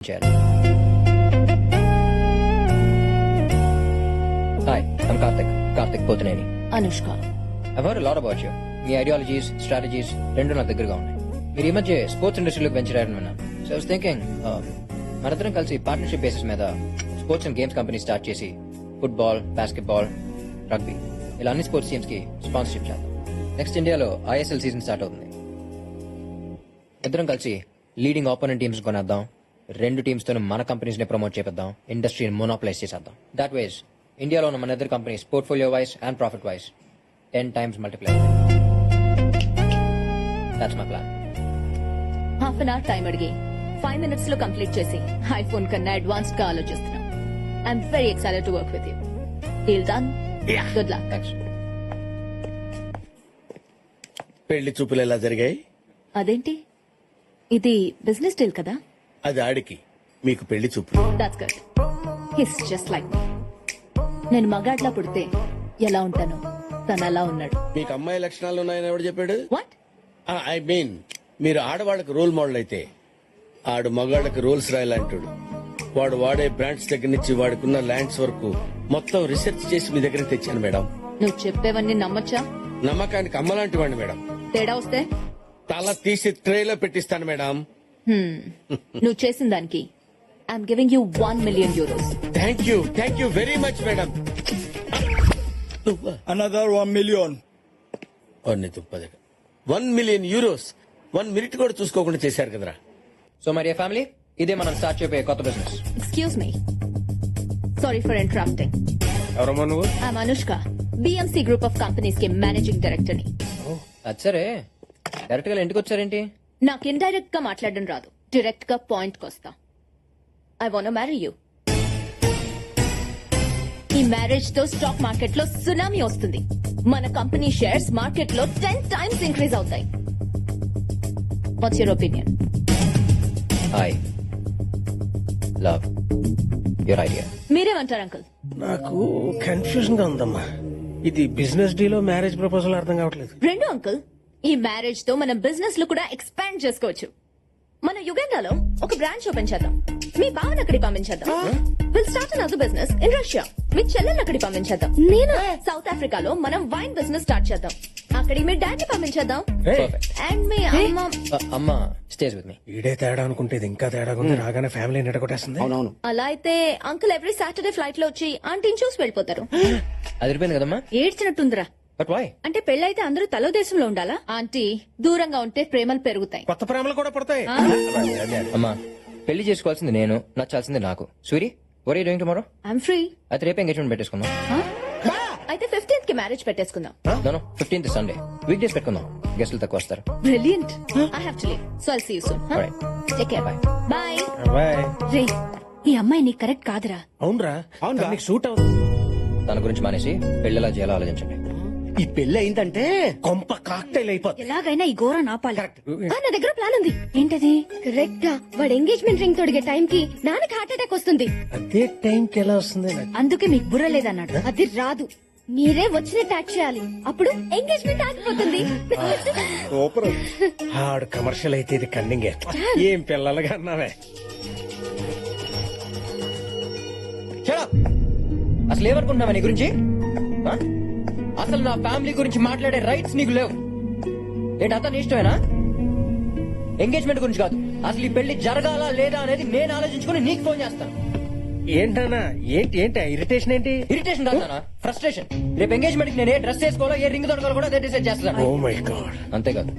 చేయాలి. Hi, I'm Karthik Pothuneni. Anushka. I've heard a lot about you. మీ ideologies, strategies రెండు నా దగ్గరగా ఉన్నాయి. మీరు ఈ మధ్య స్పోర్ట్స్ ఇండస్ట్రీలోకి వెంచర్ అయ్యారని విన్నాను. సో ఐ వాస్ థింకింగ్ మనందరం కలిసి పార్ట్నర్షిప్ బేసిస్ మీద sports and games company start చేసి ఫుట్బాల్, బాస్కెట్బాల్, రగ్బీ ఇలా అన్ని స్పోర్ట్స్ టీమ్స్ కి స్పాన్సర్షిప్ చేద్దాం. నెక్స్ట్ ఇండియాలో ఐఎస్ఎల్ సీజన్ స్టార్ట్ అవుతుంది. ఇద్దరం కలిసి లీడింగ్ ఆపోనెంట్ టీమ్స్ కొనేద్దాం. రెండు టీమ్స్ తో మన కంపెనీస్ ని ప్రమోట్ చేద్దాం. ఇండస్ట్రీని మోనోప్లైజ్ చేసేద్దాం. దాట్ వేస్ ఇండియాలో ఉన్న మన ఇద్దరు companies portfolio wise and profit wise 10 times multiply. That's my plan. Half an hour time అడిగి 5 minutes లో కంప్లీట్ చేసి ఐఫోన్ కన్నా అడ్వాన్స్డ్ గా ఆలోచిస్తున్నాం. I'm very excited to work with you. Deal done. Good luck. Thanks. పెళ్లి చూపులు ఎలా జరిగాయి? అదేంటి, ఇది బిజినెస్ డీల్ కదా? అది ఆడికి, మీకు పెళ్లి చూపులు. That's good. He's just like me. నేను మగాడ్లా పుడితే ఎలా ఉంటాను, తను అలా ఉన్నాడు. మీకు అమ్మాయి లక్షణాలు ఉన్నాయని ఎవడు చెప్పాడు? వాట్? ఐ మీన్ మీరు ఆడవాళ్ళకి రోల్ మోడల్ అయితే ఆడు మగాళ్ళకి రోల్స్ రాయాలంటాడు. వాడు వాడే బ్రాండ్స్ దగ్గర నుంచి వాడుకున్న ల్యాండ్స్ వరకు మొత్తం రీసెర్చ్ చేసి మీ దగ్గర తెచ్చాను మేడం. నువ్వు చెప్పేవన్నీ నమ్మచ్చా? నమ్మకానికి అమ్మలాంటి వాడిని మేడం. తేడా వస్తే తల తీసి ట్రేలో పెట్టిస్తాను మేడం. నువ్వు చేసిన దానికి I'm giving you 1 million euros. Thank you very much madam. Another 1 million. 1 million euros 1 minute కూడా చూసుకోకుండా చేశారు కదరా. సో మరి ఫ్యామిలీ, ఇదే మనం స్టార్ట్ చేయబోయే కొత్త business. Excuse me. Sorry for interrupting. ఎవరమ్మా నువ్వు? I'm Anushka. BMC Group of Companies కి మేనేజింగ్ డైరెక్టర్ ని. అది సరే, డైరెక్ట్ గా ఇంటికి వచ్చారేంటి? నాకు ఇండైరెక్ట్ గా మాట్లాడడం రాదు, డైరెక్ట్ గా పాయింట్ కి వస్తా. I want marry you. ఈ మ్యారేజ్ తో స్టాక్ మార్కెట్ లో సునామీ వస్తుంది. మన కంపెనీ షేర్స్ మార్కెట్ లో 10 times ఇంక్రీజ్ అవుతాయి. What's your opinion? Hi, love your idea. మీరేమంటారు అంకుల్? నాకు కన్ఫ్యూజన్ గా ఉందమ్మా. ఇది బిజినెస్ డీలో మ్యారేజ్ ప్రపోజల్ అర్థం కావట్లేదు. రెండు అంకుల్, ఈ మ్యారేజ్ తో మనం బిజినెస్ లో కూడా ఎక్స్పాండ్ చేసుకోవచ్చు. మన యుగండాలో ఒక బ్రాంచ్ ఓపెన్ చేద్దాం. మీ బావని అక్కడికి పంపించేద్దాం. Will start another business in Russia. మీ చెల్లెల్ని అక్కడికి పంపించేద్దాం. నేను సౌత్ ఆఫ్రికాలో మనం వైన్ బిజినెస్ స్టార్ట్ చేద్దాం. అక్కడికి మీ డాడీ పంపించేద్దాం. అండ్ మీ అమ్మ అమ్మ స్టేజ్ విత్ మీ. ఈడే తేడా అనుకుంటే ఇది ఇంకా తేడాగా ఉంది. రాగానే ఫ్యామిలీ నిడగొట్టేస్తుంది. అవునవును. అలా అయితే అంకుల్ ఎవ్రీ సాటర్డే ఫ్లైట్ లో వచ్చి ఆంటీని చూసి వెళ్ళిపోతారు. అదిరిపోయింది కదమ్మా. ఏడ్చినట్టుందిరా. But why? అంటే పెళ్ళైతే అందరూ తలో దేశంలో ఉండాలా? ఆంటీ, దూరంగా ఉంటే ప్రేమలు పెరుగుతాయి. కొత్త ప్రేమలు కూడా పడతాయి. అమ్మా, పెళ్లి చేసుకోవాల్సింది నేను, నచ్చాల్సింది నాకు. Suri, what are you doing tomorrow? I'm free. అయితే రేపు ఎంగేజ్మెంట్ పెట్టేసుకుందాం. అయితే 15th కి మ్యారేజ్ పెట్టేసుకుందాం. No, 15th Sunday. Week days పెట్టుకుందాం, గెస్టులు తక్కువ వస్తారు. Brilliant. I have to leave, so I'll see you soon. Alright. Take care. Bye bye. Bye. రే, ఈ అమ్మాయి నీకు కరెక్ట్ కాదురా. అవునరా, నీకు సూట్ అవుతుంది. తన గురించి మానేసి పెళ్లిలా చేయాలో ఆలోచించండి. ఈ పెళ్లి అయిందంటే కొంప కాక్టైల్ అయిపోతుంది. ఎలాగైనా ఈ ఘోర నాపాలి. నా దగ్గర ప్లాన్ ఉంది. ఏంటది? కరెక్ట్ గా వాడు ఎంగేజ్మెంట్ రింగ్ తొడిగే టైం కి నాన్నకి హార్ట్ అటాక్ వస్తుంది. అదే టైం కి ఎలా వస్తుంది? అందుకే మీకు బుర్ర లేదన్నాడు. అది రాదు, మీరే వచ్చినట్టు యాక్ట్ చేయాలి. అప్పుడు ఎంగేజ్మెంట్ ఆగిపోతుంది. సూపర్. ఆడు కమర్షియల్ అయితే ఇది కన్నింగే. ఏం పిల్లలుగా అన్నావే. అసలు ఏమనుకుంటున్నావా నీ గురించి? ఆ? అసలు నా ఫ్యామిలీ గురించి మాట్లాడే రైట్స్ నీకు లేవు. ఏంటి అతను ఇష్టమేనా? ఎంగేజ్మెంట్ గురించి కాదు, అసలు ఈ పెళ్లి జరగాలా లేదా అనేది నేను ఆలోచించుకుని నీకు ఫోన్ చేస్తాను. ఏంటన్నా? ఏంటి ఇరిటేషన్? ఏంటి ఇరిటేషన్ కాదు, ఫ్రస్ట్రేషన్. రేపు ఎంగేజ్మెంట్ నేను ఏ డ్రెస్ వేసుకోవాలో, ఏ రింగ్ దొరకాలో కూడా అదే డిసైడ్ చేస్తాను. Oh my God. అంతేకాదు,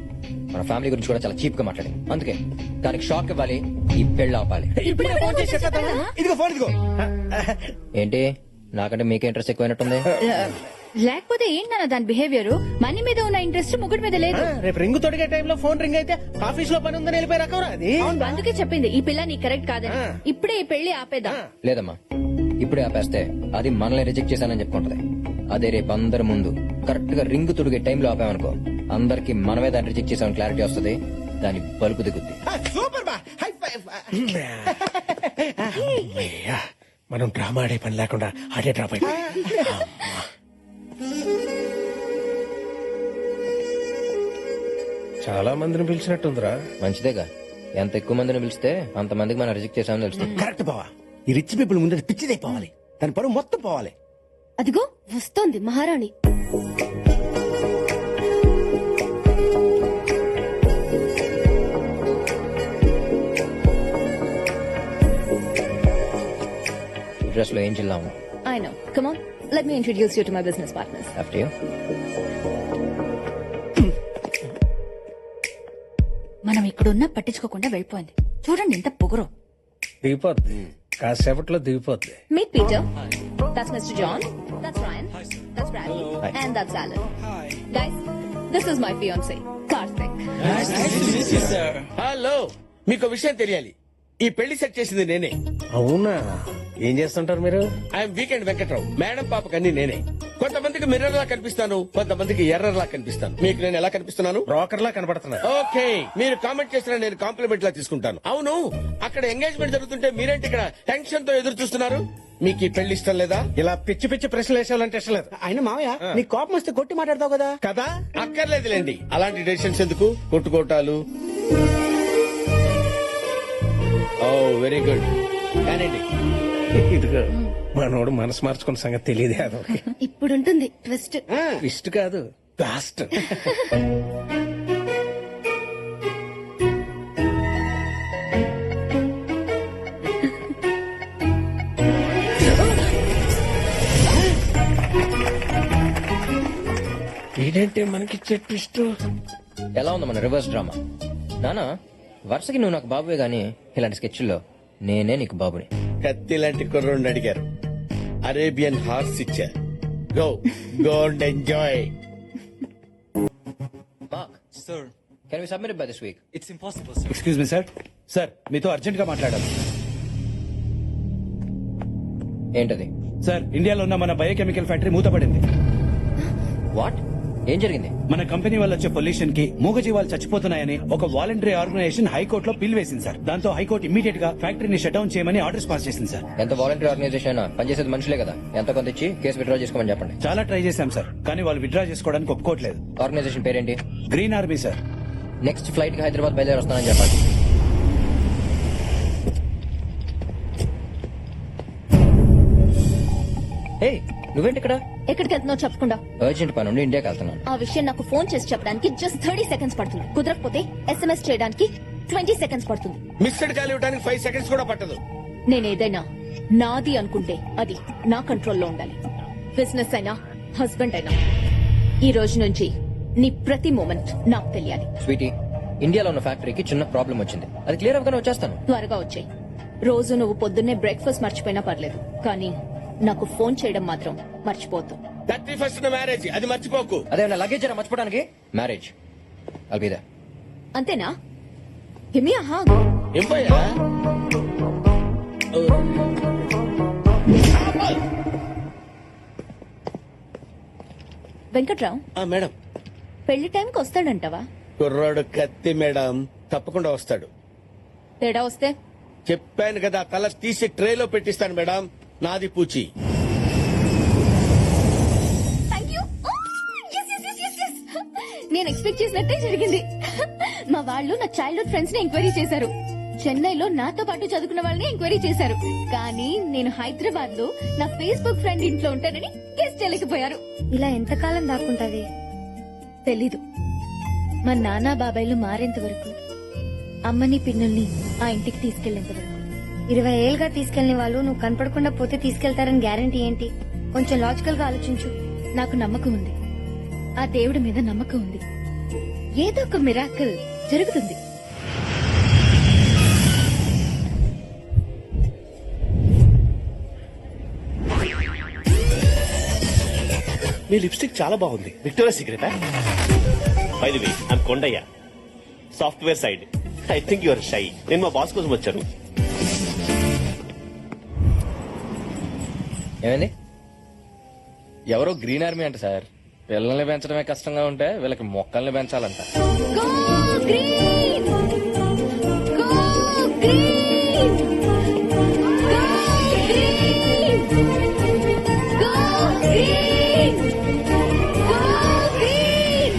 మన ఫ్యామిలీ గురించి కూడా చాలా చీప్ గా మాట్లాడింది. అందుకే దానికి షాక్ ఇవ్వాలి, ఈ పెళ్లి ఆపాలి. ఇదిగో ఫోన్ ఇదిగో. ఏంటి, నాకంటే మీకే ఇంట్రెస్ట్ ఎక్కువైనట్టుంది. లేకపోతే ఏంటన్న దాని బిహేవియర్? మనీ మీద ఉన్న ఇంట్రెస్ట్ ముగ్గురు మీద లేదు. రేపు రింగ్ తొడిగే టైంలో ఫోన్ రింగ్ అయితే ఆఫీస్ లో పని ఉందని వెళ్ళిపోయి రకరా అది. అందుకే చెప్పింది ఈ పిల్ల నీ కరెక్ట్ కాదని. ఇప్పుడే ఈ పెళ్లి ఆపేద్దాం. లేదమ్మా, ఇప్పుడే ఆపేస్తే అది మనల్ని రిజెక్ట్ చేశానని చెప్పుకుంటది. అదే రేపు అందరి ముందు కరెక్ట్ గా రింగ్ తొడిగే టైంలో ఆపామనుకో, అందరికి మనమే దాన్ని రిజెక్ట్ చేసామని క్లారిటీ వస్తుంది. దాని బలుపు దిగుద్ది. సూపర్ బా. High five. మనం డ్రామా ఆడే పని లేకుండా అడే డ్రాప్ అయిపోయి. చాలా మందిని పిలిచినట్టుందిరా. మంచిదేగా, ఎంత ఎక్కువ మందిని పిలిస్తే అంత మందికి మనం రిజెక్ట్ చేసామని తెలుస్తుంది. కరెక్ట్ బావా. ఈ రిచ్ పీపుల్ ముందు పిచ్చిదైపోవాలి, దాని పరువు మొత్తం పోవాలి. అదిగో వస్తోంది మహారాణి. డ్రెస్ లో ఏం చిల్లాము. I know. Come on, let me introduce you to my business partners. After you. మనం ఇక్కడున్నా పట్టించుకోకుండా వెళ్ళిపోయింది. చూడండి ఎంత పొగరు. దిగిపోద్ది, కాసేపట్లో దిగిపోద్ది. Meet Peter. That's Mr. John. That's Ryan. That's Bradley. Hi. And that's Alan. Guys, this is my fiancé, Karthik. Hello, మీకు విషయం తెలియాలి. ఈ పెళ్లి సెట్ చేసింది నేనే. అవునా, ఏం చేస్తుంటారు మీరు? I'm weekend Venkatrao. మేడం పాపకి అన్ని నేనే. కొంతమందికి మిర్రర్ లా కనిపిస్తాను, కొంతమందికి ఎర్రర్ లా కనిపిస్తాను. మీకు నేను ఎలా కనిపిస్తున్నాను? బ్రోకర్ లా కనబడుతున్నా. ఓకే, మీరు కామెంట్ చేసిన నేను కాంప్లిమెంట్ లా తీసుకుంటాను. అవును, అక్కడ ఎంగేజ్మెంట్ జరుగుతుంటే మీరేంటి ఇక్కడ టెన్షన్ తో ఎదురు చూస్తున్నారు? మీకు ఈ పెళ్లి ఇష్టం లేదా? ఇలా పిచ్చి పిచ్చి ప్రశ్నలు వేసేవాలంటే ఇష్టం లేదు. ఆయన మావయ్య, నీ కోపం వస్తే కొట్టి మాట్లాడతావు కదా. కదా, అక్కర్లేదులేండి, అలాంటి డెసిషన్స్ ఎందుకు, కొట్టుకోటాలు. ఓ వెరీ గుడ్, కానండి. ఇదిగో మనోడు మనసు మార్చుకున్న సంగతి తెలియదు. అదొక ఇప్పుడుంటుంది ట్విస్ట్. ఇష్ట కాదు, లాస్ట్. ఏంటంటే మనకి ట్విస్ట్. ఎలా ఉంది మన రివర్స్ డ్రామా? నానా, వరుసకి నువ్వు నాకు బాబువే గానీ ఇలాంటి స్కెచ్ల్లో నేనే నీకు బాబుని. కత్తి లాంటి కుర్రోడిని అడిగారు, అరేబియన్ హార్స్ ఇచ్చారు. Go go and enjoy. Mark, Sir, can we submit by this week? it's impossible, sir. Excuse me sir. Sir మీతో అర్జెంట్ గా మాట్లాడాలి. ఏంటది? సార్, ఇండియాలో ఉన్న మన బయోకెమికల్ ఫ్యాక్టరీ మూతపడింది. వాట్? ఏం జరిగింది? మన కంపెనీ వల్ల వచ్చే పొల్యూషన్ కి మూగజీవాలు చచ్చిపోతున్నాయని ఒక వాలంటరీ ఆర్గనైజేషన్ హైకోర్టులో పిల్ వేసింది సార్. దాంతో హైకోర్టు ఇమీడియట్ గా ఫ్యాక్టరీని షట్ డౌన్ చేయమని ఆర్డర్స్ పాస్ చేసింది సార్. ఎంత వాలంటీర్ ఆర్గనైజేషన్ అయినా పనిచేసేది మనుషులే కదా. ఎంత కొంత ఇచ్చి కేసు విత్డ్రా చేసుకోమని చెప్పండి. చాలా ట్రై చేశాం సార్, కానీ వాళ్ళు విత్డ్రా చేసుకోవడానికి ఒప్పుకోవట్లేదు. ఆర్గనైజేషన్ పేరేంటి? Green army sir. Next flight కి హైదరాబాద్ బయలుదేరి వస్తానని చెప్పండి. హే, నువ్వేంటి ఇక్కడ? ఎక్కడికి వెళ్తున్నావు చెప్పకుండా? అర్జెంట్ పని ఉండి ఇండియాకి వెళ్తున్నాను. ఆ విషయం నాకు ఫోన్ చేసి చెప్పడానికి జస్ట్ 30 seconds పడుతుంది. కుదరకపోతే SMS చేయడానికి 20 seconds పడుతుంది. మిస్డ్ కాల్ ఇవ్వడానికి 5 seconds కూడా పట్టదు. నేనేదైనా నాది అనుకుంటే అది నా కంట్రోల్లో ఉండాలి. బిజినెస్ అయినా హస్బెండ్ అయినా ఈ రోజు నుంచి నీ ప్రతి మూమెంట్ నాకు తెలియాలి. స్వీటీ, ఇండియాలో ఉన్న ఫ్యాక్టరీకి చిన్న ప్రాబ్లం వచ్చింది. అది క్లియర్ అవ్వగానే వచ్చేస్తాను. త్వరగా వచ్చాయి. రోజు నువ్వు పొద్దున్నే బ్రేక్ఫాస్ట్ మర్చిపోయినా పర్లేదు, కానీ నాకు ఫోన్ చేయడం మాత్రం మర్చిపోద్దు. 31st మ్యారేజ్, అది మర్చిపోకు. అదే నా లగేజ్ అయినా మర్చిపోవడానికి. Marriage I'll be there. అంతేనా? Give me a hug. ఏం పోయా? వెంకట్రావు, మేడం, పెళ్లి టైంకి వస్తాడంటావా? కుర్రాడు కత్తి మేడం, తప్పకుండా వస్తాడు. తేడా వస్తే చెప్పాను కదా, తల తీసి ట్రేలో పెట్టిస్తాను మేడం. నాది పూచి. నేను ఎక్స్పెక్ట్ చేసినట్టే జరిగింది. మా వాళ్ళు నా చైల్డ్హుడ్ ఫ్రెండ్స్ ని ఎంక్వైరీ చేశారు. చెన్నైలో నాతో పాటు చదువుకున్న వాళ్ళని ఎంక్వైరీ చేశారు. కానీ నేను హైదరాబాద్ లో నా ఫేస్బుక్ ఫ్రెండ్ ఇంట్లో ఉంటానని గెస్ట్ చేయలేకపోయారు. ఇలా ఎంతకాలం దాక్కుంటాది తెలీదు. మా నాన్న బాబాయ్లు మారేంత వరకు, అమ్మని పిన్నుల్ని ఆ ఇంటికి తీసుకెళ్లేంత వరకు. 20 ఏళ్ళుగా తీసుకెళ్లిన వాళ్ళు నువ్వు కనపడకుండా పోతే తీసుకెళ్తారని గ్యారంటీ ఏంటి? కొంచెం లాజికల్ గా ఆలోచించు. నాకు నమ్మకం ఉంది, ఆ దేవుడి మీద నమ్మకం ఉంది. ఏదో ఒక మిరాకిల్ జరుగుతుంది. మీ లిప్స్టిక్ చాలా బాగుంది. విక్టోరియా సీక్రెటా? By the way, I'm Kondaiah, software side. I think your shy. నేను మా బాస్ కోసం వచ్చాను. ఏమైంది? ఎవరో గ్రీన్ ఆర్మీ అంట సార్. పిల్లల్ని పెంచడమే కష్టంగా ఉంటే వీళ్ళకి మొక్కల్ని పెంచాలంట. Go green! Go green! Go green! Go green! Go green!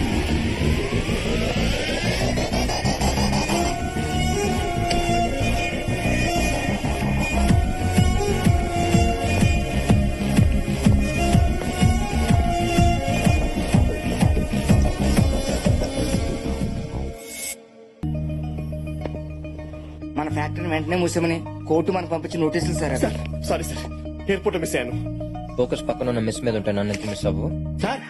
వెంటనే మూసామని కోర్టు మనకు పంపించి నోటీసులు సార్ అవి. సారీ సార్, ఎయిర్పోర్ట్ మిస్ అయ్యాను. ఫోకస్ పక్కన ఉన్న మిస్ మీద ఉంటే నన్ను ఎంత మిస్ అవ్వు. సార్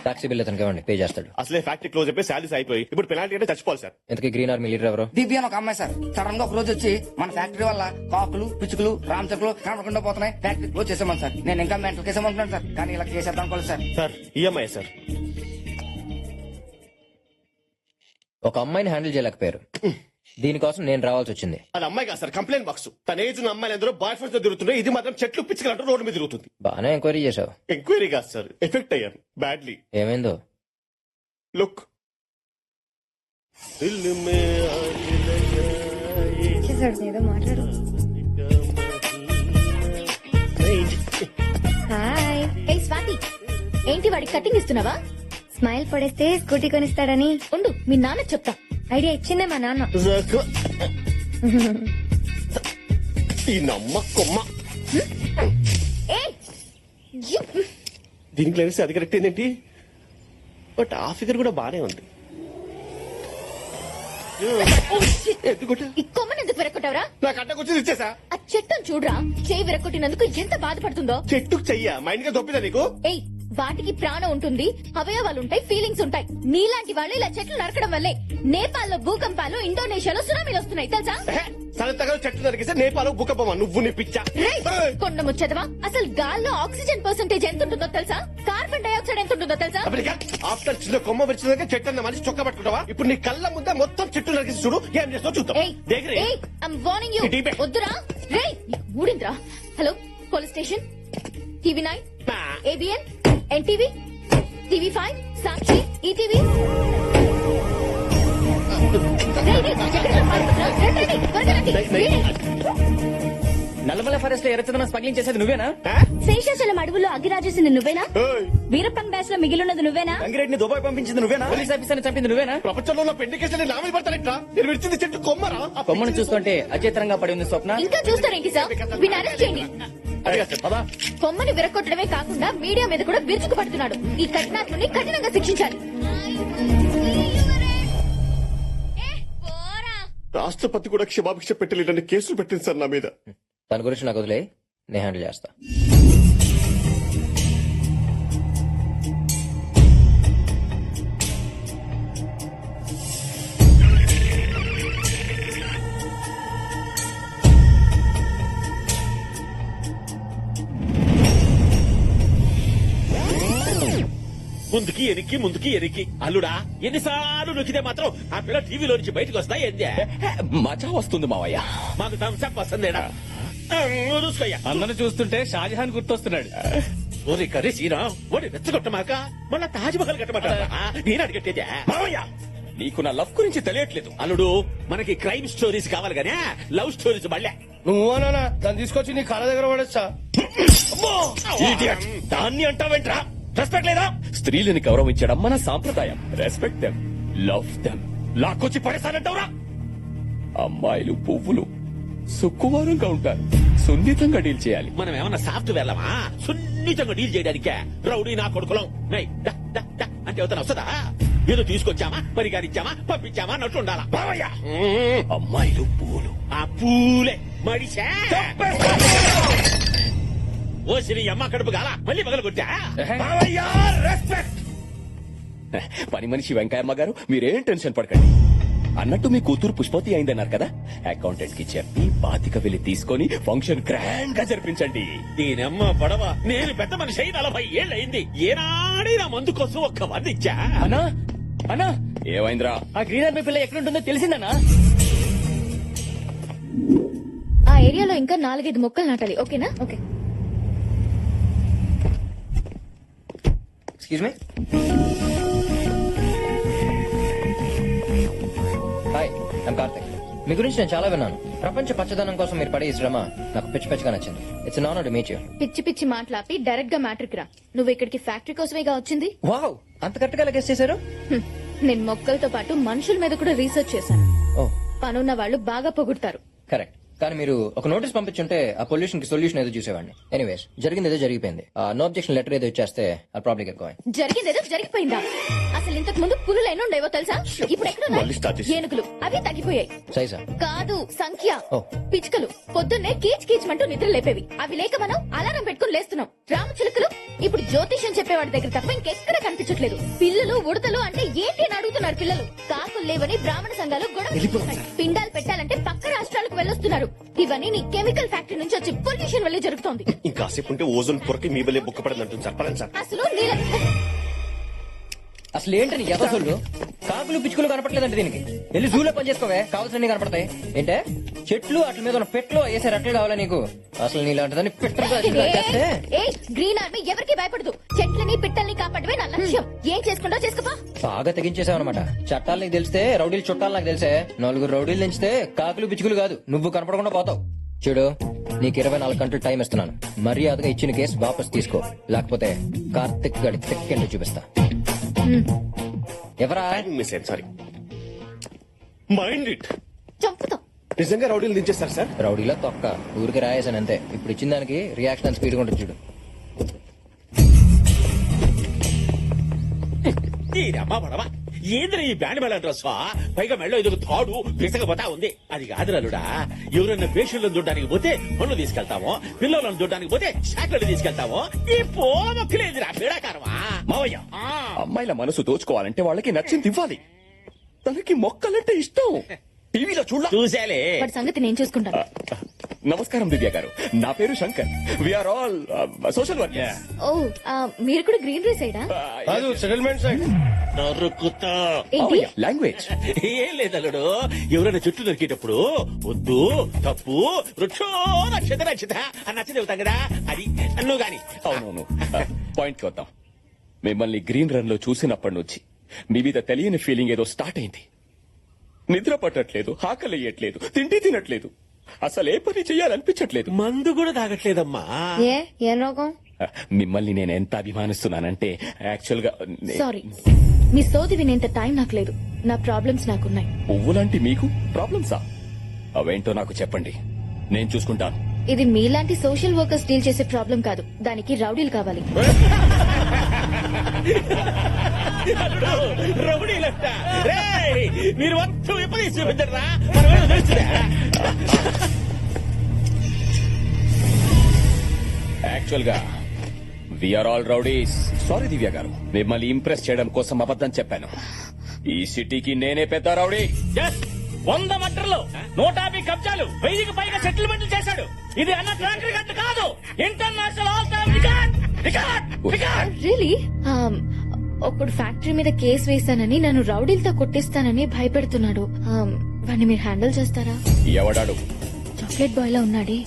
టాక్సీ బిల్ అతనికి ఇవ్వండి, పే చేస్తాడు. అసలే ఫ్యాక్టరీ క్లోజ్ అయిపోయి శాలరీస్ అయిపోయి ఇప్పుడు పెనాల్టీ అంటే చచ్చిపోవాలి సార్. ఇంతకీ గ్రీన్ ఆర్మీ లీడర్ ఎవరు? దివ్య అని ఒక అమ్మాయి సార్. సడన్ గా ఒక రోజు వచ్చి మన ఫ్యాక్టరీ వల్ల కాకులు పిచ్చుకలు రామచకులు కనపడకుండా పోతున్నాయి, ఫ్యాక్టరీ క్లోజ్ చేసామని సార్. నేను ఇంకా మెంటల్ కేసామనుకున్నాను సార్, కానీ ఇలా చేసేద్దాం అనుకోలేదు సార్. Sir EMI sir. ఒక అమ్మాయిని హ్యాండిల్ చేయలేకపోయారు, దీనికోసం నేను రావాల్సి వచ్చింది. అది అమ్మాయి కాదు సార్, కంప్లైంట్ బాక్స్. తన ఏజ్ ఉన్న అమ్మాయిలు అందరూ బాయ్ ఫ్రెండ్స్ తో తిరుగుతున్నాయి, ఇది మాత్రం చెట్లు పిచ్చుకలంటూ రోడ్డు మీద తిరుగుతుంది. బాగానే ఎంక్వైరీ చేశావు. ఎంక్వైరీ కాదు సార్, ఎఫెక్ట్ అయ్యాను బ్యాడ్లీ. ఏమైందో? లుక్ చేశాడు ఏదో మాట్లాడు. హాయ్. ఏ స్వాతి, ఏంటి వాడికి కటింగ్ ఇస్తున్నావా? స్మైల్ పడేస్తే స్కూటీ కొనిస్తాడని ఉండు, మీ నాన్న చెప్తా. ఐడియా ఇచ్చిందే మా నాన్న. ఈ నమ్మ కొమ్మ ఏ యు- దీనికి లేస్తే అది కరెక్ట్ ఏంటి, బట్ ఆ ఫిగర్ కూడా బానే ఉంది. ఎందుకుంటా ఈ కొమ్మని ఎందుకు విరక్కొట్టావురా? నాకు అడ్డకొచ్చింది ఇచ్చేసా. ఆ చెట్టును చూడరా, చేయి విరక్కొట్టినందుకు ఎంత బాధపడుతుందో. చెట్టుకు చెయ్యా మైండ్ గా దొప్పిదా నీకు? ఏయ్, వాటికి ప్రాణం ఉంటుంది, అవయవాలు ఉంటాయి, ఫీలింగ్స్ ఉంటాయి. నీలాంటి వాళ్ళు ఇలా చెట్లు నరకడం వల్లే నేపాల్లో భూకంపాలు, ఇండోనేషియాలో సునామీలు వస్తున్నాయి తెలుసా? సరతగా చెట్లు నరికిస్తే నేపాలు భూకంపమా? నువ్వు నీ పిచ్చా. రేయ్, కొండ ముచ్చదవా, అసలు గాల్లో ఆక్సిజన్ పర్సెంటేజ్ ఎంత ఉంటుందో తెలుసా? కార్బన్ డైఆక్సైడ్ ఎంత ఉంటుందో తెలుసా? ఆఫ్టర్ చిన్న కొమ్మ విరిచినాక చెట్టు అన్న మనిషి చొక్క పట్టుకుంటావా? ఇప్పుడు నీ కళ్ళ ముందే మొత్తం చెట్టు నరికిసి చూడు, ఏం చేస్తావు చూద్దాం. ఏయ్, దగ్గరే. ఏయ్, I'm warning you. డీపే. వద్దురా. రేయ్, నీకు మూడింద్రా. Hello, police station, TV9, ABN, NTV, TV5, Sakshi, ETV. Nallamala forest లో ఎర్రచందనం స్మగ్లింగ్ చేసేది నువ్వేనా? శేషాచలం అడవుల్లో అగ్గి రాజేసింది నువ్వేనా? ఏయ్, వీరప్పన్ బ్యాచ్ లో మిగిలిన్నది నువ్వేనా? గంగిరెడ్డిని దుబాయ్ పంపించింది నువ్వేనా? పోలీస్ ఆఫీసర్ చంపింది నువ్వేనా? ప్రపంచంలో ఉన్న పెండి కేసులు నా మీద పడతానిట్రా? నేను విడిచింది చెట్టు కొమ్మరా? కొమ్మను చూస్తుంటే అచేతనంగా పడి ఉంది స్వప్న. ఇంకా చూస్తారేంటి సార్? వీడిని అరెస్ట్ చేయండి. అదిగా సార్, పదా. కొమ్మని విరగొట్టడమే కాకుండా మీడియా మీద కూడా విరుచుకు పడుతున్నాడు. ఈ కఠినాత్ముని కఠినంగా శిక్షించాలి. రాష్ట్రపతి కూడా క్షమాభిక్ష పెట్టలేదని కేసులు పెట్టింది సార్ నా మీద. దాని గురించి నాకు వదిలే, నేను హ్యాండిల్ చేస్తా. ముందుకి ఎనికి ముందుకి ఎనికి అల్లుడా, ఎన్నిసార్లు నొక్కితే మాత్రం ఆ పిల్ల టీవీలో నుంచి బయటకు వస్తాయి. ఏందే మజా వస్తుంది మావయ్య. మాకు థమ్స్అప్ వస్తుందేడా? చూసుకోయ్యా. అందరూ చూస్తుంటే షాజహాన్ గుర్తొస్తున్నాడు. ఓరి కర్రీ సీనా, ఓడి రెచ్చగొట్టమాక మళ్ళా తాజ్ మహల్ కట్టమంటారా? నేను అడిగట్టేదే మావయ్య. నీకు నా లవ్ గురించి తెలియట్లేదు. అల్లుడు, మనకి క్రైమ్ స్టోరీస్ కావాలి గానీ లవ్ స్టోరీస్ మళ్ళా. నువ్వు అనా దాన్ని తీసుకొచ్చి నీ కళ్ళ దగ్గర పడేస్తా. Idiot. దాన్ని అంటావేంట్రా? రెస్పెక్ట్ లేదా? స్త్రీలని గౌరవించడం మన సాంప్రదాయం. Respect them, love them. లాక్కొచ్చి పడేసానంటావురా? అమ్మాయిలు పువ్వులు సుక్కువారంగా ఉంటారు, సున్నితంగా డీల్ చేయాలి. మనం ఏమన్నా సాఫ్ట్ వెళ్ళమా సున్నితంగా డీల్ చేయడానికే? రౌడీ నా కొడుకులం నై డా, డా, డా అంటే అవుతాను వస్తుందా? ఏదో తీసుకొచ్చామా, పరిగారిచ్చామా, పంపించామా అన్నట్టు ఉండాలా బావయ్య. అమ్మాయిలు పువ్వులు. ఆ పూలే మడిసా ఓ సిరి అమ్మ కడుపు గాల మళ్ళీ పగల కొట్టా. పని మనిషి వెంకయ్యమ్మ గారు, మీరేం టెన్షన్ పడకండి. అన్నట్టు మీ కూతురు పుష్పతి అయిందన్నారు కదా, అకౌంటెంట్ కి చెప్పి 25,000 తీసుకొని ఫంక్షన్ గ్రాండ్ గా జరిపించండి. దీనమ్మ పడవ, నేను పెద్ద మనిషి 40 ఏళ్ళు అయింది. ఏనాడే నా మందు కోసం ఒక్క వందిచ్చా. అన్నా అన్నా, ఏమైందిరా? ఆ గ్రీన్ ఆర్మీ పిల్ల ఎక్కడుంటుందో తెలిసిందన్నా? ఆ ఏరియాలో ఇంకా 4-5 మొక్కలు నాటాలి. ఓకేనా? Okay. Excuse me. Hi, I'm Karthik. మీ గురించి నేను చాలా విన్నాను. ప్రపంచ పచ్చదనం కోసం మీరు పడే ఈ శ్రమ నాకు పిచ్చి పిచ్చిగా నచ్చింది. It's an honour to meet you. పిచ్చి పిచ్చి మాట్లాపి డైరెక్ట్ గా మ్యాట్రిక్ రా. నువ్వు ఇక్కడికి ఫ్యాక్టరీ కోసమేగా వచ్చింది? వావ్, అంత కరెక్ట్ గా లెక్కేస్ చేశారు. నేను మొక్కలతో పాటు మనుషుల మీద కూడా రీసెర్చ్ చేశాను. ఓ పనున్న వాళ్ళు బాగా పొగుడతారు. కరెక్ట్. కానీ మీరు ఒక నోటీస్ పంపించుంటే ఆ పొల్యూషన్ కి సొల్యూషన్ ఏదో చూసేవాడిని. ఎనీవేస్ జరిగింది ఏదో జరిగిపోయింది. నో అబ్జెక్షన్ లెటర్ ఏదో ఇచ్చేస్తే ఆ ప్రాబ్లం ఎక్కువ. జరిగిందేదో జరిగిపోయిందా? అసలు ఇంతకు ముందు పులులు ఎన్ని ఉండేవో తెలుసా? ఇప్పుడు ఎక్కడ ఏనుగులు అవి తగ్గిపోయాయి. సైజా కాదు సంఖ్య. ఓ. పిచ్చుకలు పొద్దున్నే కీచ్ కీచ్మంటూ నిద్ర లేపేవి. అవి లేక మనం అలారం పెట్టుకుని లేస్తున్నాం. రామచిలుకలు ఇప్పుడు జ్యోతిష్యం చెప్పేవాడి దగ్గర తప్ప ఇంకెక్కడ కనిపించట్లేదు. పిల్లలు ఉడతలు అంటే ఏంటి అని అడుగుతున్నారు పిల్లలు. కాకులు లేవని బ్రాహ్మణ సంఘాలు గొడవ చేస్తున్నాయి. పిండాలు పెట్టాలంటే పక్క రాష్ట్రాలకు వెళ్ళొస్తున్నారు. ఇవన్నీ నీ కెమికల్ ఫ్యాక్టరీ నుంచి వచ్చి పొల్యూషన్ వల్లే జరుగుతోంది. ఇంకాసేపు ఉంటే ఓజోన్ పొరకి మీ వల్లే బుక్క పడిందంటుంది సార్. పడండి సార్. అసలు నీళ్ళ అసలు ఏంటని ఎదసలు కాకులు పిచ్చుకలు కనపట్లేదంటే దీనికి వెళ్ళి జూలో పని చేసుకోవే, కావాల్సిన కనపడతాయి. ఏంటే చెట్లు అట్ల మీద ఉన్న పెట్లు వేసే రెట్లు కావాలా నీకు? అసలు నీలాంటిదని పెట్టే గ్రీన్ ఆర్మీ ఎవరికి భయపడదు. చెట్లని పిట్టల్ని కాపాడమే నా లక్ష్యం. ఏం చేసుకుంటో చేసుకోపా. బాగా తెగించేసావన్నమాట. చట్టాలు నీకు తెలిస్తే రౌడీలు చుట్టాలు నాకు తెలిసే. 4 రౌడీలు తెంచితే కాకులు పిచ్చుకలు కాదు నువ్వు కనపడకుండా పోతావు. చూడు నీకు 24 గంటలు టైం ఇస్తున్నాను. మర్యాదగా ఇచ్చిన కేసు వాపస్ తీసుకో, లేకపోతే కార్తిక్ గడి తెక్కెండు చూపిస్తా. ఎవరా? మిస్ అయ్యాను, సారీ. Mind it. చంపుతాం. నిజంగా రౌడీలు దించేస్తారు సార్? రౌడీలో తొక్క ఊరికి రాయేసాను అంతే. ఇప్పుడు ఇచ్చిన దానికి రియాక్షన్ స్పీడ్ ఉంటుంది చూడు. అమ్మా పడవా ఏంద్రా ఈ బ్యాండ్ మేళ డ్రెస్ పైగా మెళ్ళో ఎదుగు తాడు పిసకపోతా ఉంది. అది కాదురాలుడా, ఎవరైనా పేషెంట్లను చూడడానికి పోతే పళ్ళు తీసుకెళ్తామో, పిల్లలను చూడడానికి పోతే షాట్లను తీసుకెళ్తామో. ఈ పోమొక్కలేదురా పీడాకారమా మావయ్య. అమ్మాయిల మనసు దోచుకోవాలంటే వాళ్ళకి నచ్చింది ఇవ్వాలి. తనకి మొక్కలంటే ఇష్టం. టీవీలో చూసేలే. వాడి సంగతి నేను చూసుకుంటాను. నమస్కారం దివ్య గారు, నా పేరు Shankar. We're all social worker. ఓ మీరు కూడా గ్రీన్ రీ సైడా? Settlement side. నరుకుతా. ఏంటి? లాంగ్వేజ్ ఏం లేదల్లుడు, ఎవరైనా చుట్టూ దొరికేటప్పుడు వద్దు తప్పు వృక్షో నక్షత నక్షత అని నచ్చ చెబుతాం కదా, అది నువ్వు గాని. అవునవును. పాయింట్ కి వద్దాం. మిమ్మల్ని గ్రీన్ రన్ లో చూసినప్పటి నుంచి మీ మీద తెలియని ఫీలింగ్ ఏదో స్టార్ట్ అయింది. నిద్ర పట్టట్లేదు, ఆకలియట్లేదు, తిండి తినట్లేదు, అసలు ఏ పని చెయ్యాలనిపించట్లేదు. మందు కూడా తాగట్లేదమ్మా. ఏ రోగం? మిమ్మల్ని నేను ఎంత అభిమానిస్తున్నానంటే యాక్చువల్ గా సారీ, మీ సోది వినేంత టైం నాకు లేదు. నా ప్రాబ్లమ్స్ నాకున్నాయి. పువ్వు లాంటి మీకు ప్రాబ్లమ్సా? అవేంటో నాకు చెప్పండి, నేను చూసుకుంటాను. ఇది మీలాంటి సోషల్ వర్కర్స్ డీల్ చేసే ప్రాబ్లం కాదు. దానికి రౌడీలు కావాలి. రౌడీలంట. రేయ్, మీరు మొత్తం విపరీత చూపించరా, మనమేదో తెలుస్తుందా? యాక్చువల్ గా వీఆర్ ఆల్ రౌడీస్. సారీ దివ్య గారు, మిమ్మల్ని ఇంప్రెస్ చేయడం కోసం అబద్ధం చెప్పాను. ఈ సిటీకి నేనే పెద్ద రౌడీ. 100 మటర్లు, 150 కబ్జాలు, 1000కి పైగా సెటిల్మెంట్లు చేశాడు. ఇది అన్న ట్రాక్ రికార్డ్ కాదు, international all time record. Really? ఒకడు ఫ్యాక్టరీ మీద కేసు వేశానని నన్ను రౌడీలతో కొట్టిస్తానని భయపెడుతున్నాడు. వాడిని మీరు హ్యాండిల్ చేస్తారా? ఎవడాడు? చాక్లెట్ బాయ్ లా ఉన్నాడే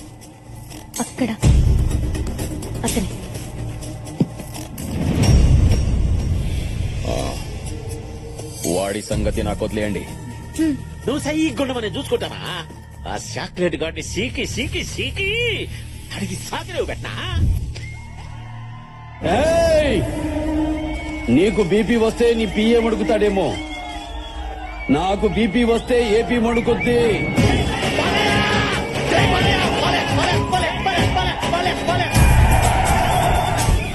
అక్కడ, అతనే. వాడి సంగతి నాకు వదిలేయండి. నువ్వు సైగుండ మనం చూసుకుంటామా? ఆ చాక్లెట్ గాడిని సీకి సీకి సీకి అడిగి సాకిలేవు పెట్టనా? నీకు బీపీ వస్తే నీ పిఏ మడుకుతాడేమో, నాకు బీపీ వస్తే ఏపీ మడుకుద్ది.